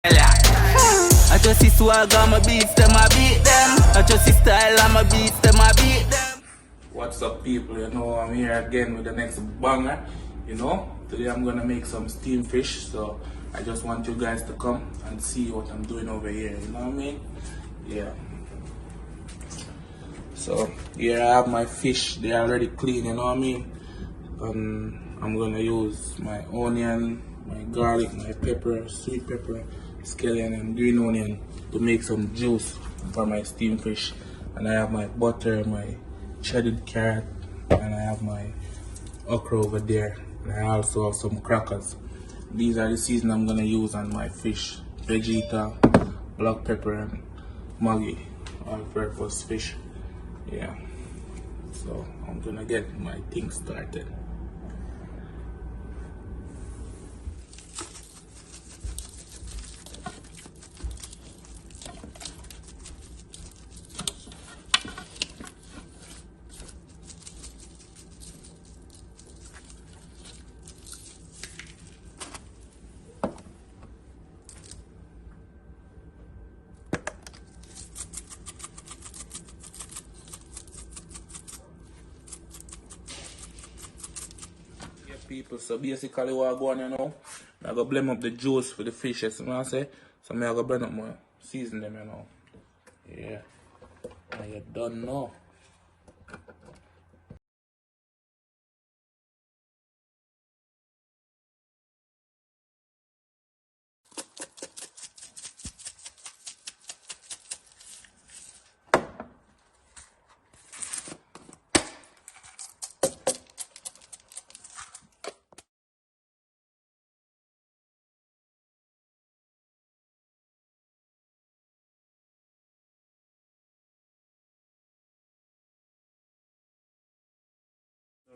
I just see swag on my beats, them I beat them. I just see style on my beats, them I beat them. What's up, people? You know, I'm here again with the next banger. You know, today I'm gonna make some steamed fish, so I just want you guys to come and see what I'm doing over here. You know what I mean? Yeah. So here I have my fish. They're already clean. You know what I mean? I'm gonna use my onion, my garlic, my pepper, sweet pepper, scallion, and green onion to make some juice for my steamed fish. And I have my butter, my shredded carrot, and I have my okra over there. And I also have some crackers. These are the seasons I'm gonna use on my fish: Vegeta, black pepper, and Maggi, all-purpose fish. Yeah. So I'm gonna get my thing started. People, so basically what I go on, you know, I go blend up the juice for the fish, you know what I say? So I go blend up my season them, you know. Yeah. And you done now.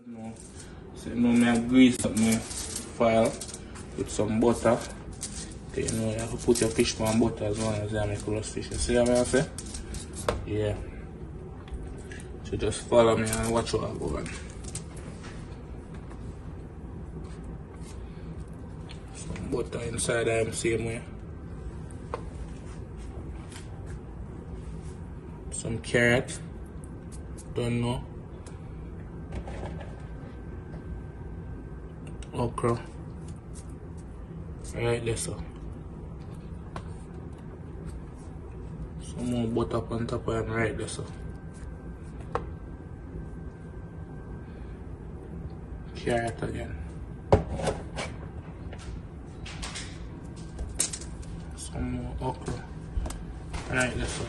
No. So now I grease up my file with some butter. Okay, you know, you have to put your fish on butter as well as you make roast fish. You see what I say? Yeah. So just follow me and watch what I go on. Some butter inside the same way. Some carrot. Don't know. Okra. Right there, so. Some more butter on top of it right there, so. Carrot again. Some more okra. Right there, so.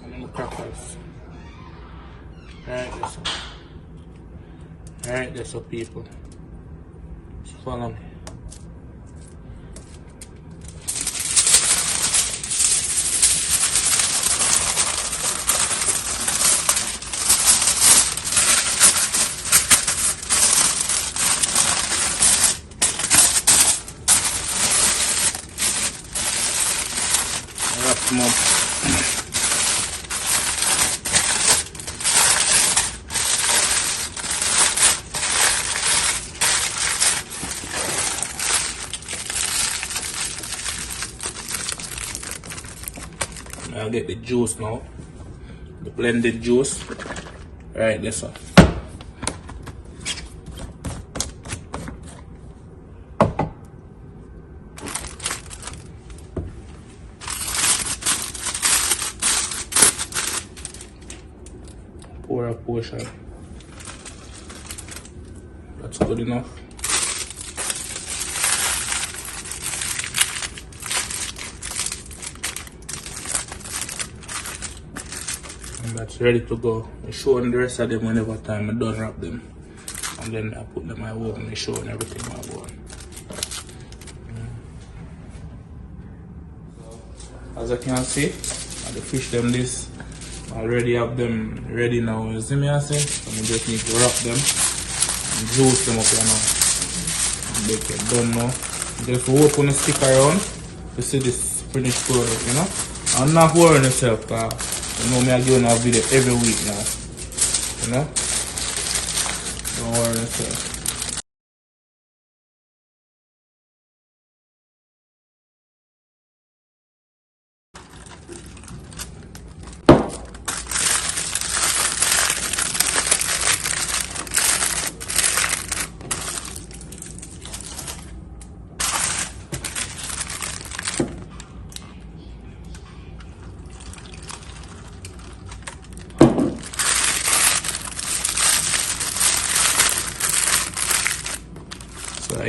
And then the crackers. Right there, so. Right there, so people. Just follow me. Wrap them up. I'll get the juice now, the blended juice, right there, so. Pour a portion, that's good enough. And that's ready to go. I show them the rest of them whenever time I done wrap them. And then I put them in my oven and show them everything I want. As I can see, I fish them this. I already have them ready now. You see me I say? So I just need to wrap them and juice them up here now. And they get done now. Just open the stick around to see this finished product, you know? I'm not worrying myself, you know me, I give a video every week now. You know? Don't worry yourself.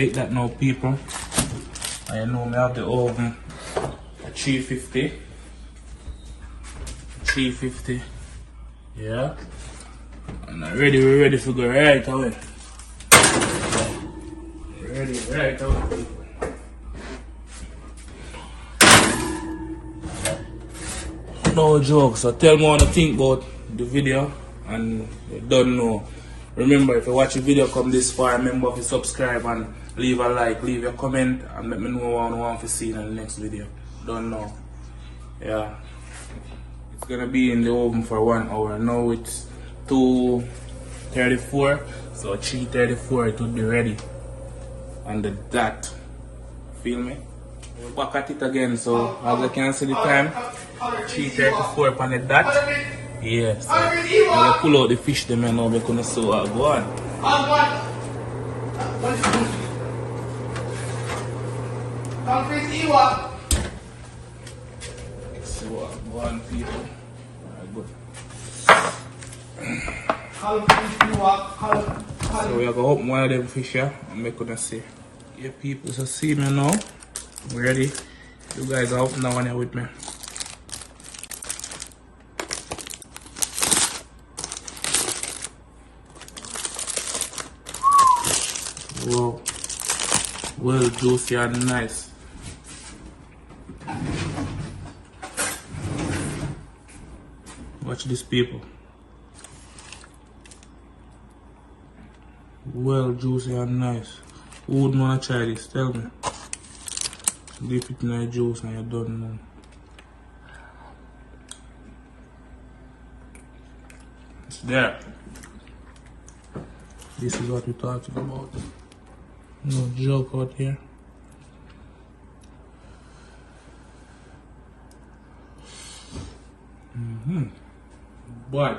hit that now, people. I know me have the oven at 350. 350. Yeah. And we're ready to go right away. Ready right away, people. No joke, so tell me what you think about the video and you don't know. Remember, if you watch the video come this far, remember to subscribe and leave a like, leave a comment and let me know what you want to see in the next video. Don't know. Yeah. It's gonna be in the oven for 1 hour. Now it's 2:34, so 3:34 it will be ready. And the dot. Feel me? We're back at it again, so as you can see the time, 3:34 upon the dot. Yeah, so I'm gonna pull out the fish them and now we're gonna see what go on. See what go on, people. Alright, good. So we are gonna open one of them fish here and we're gonna see. Yeah, people, so see me now. We ready? You guys are open that one here with me. Wow, well juicy and nice. Watch this, people. Well juicy and nice. Who would wanna try this? Tell me. Dip it in the juice and you don't know. It's there. This is what we're talking about. No joke out here. Boy.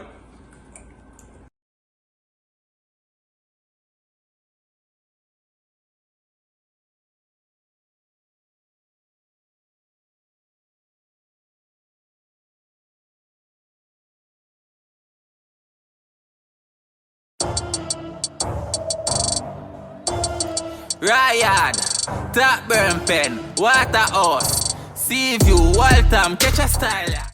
Ryan, Top Burn Pen, Waterhouse, Seaview, Waltham, catch a style.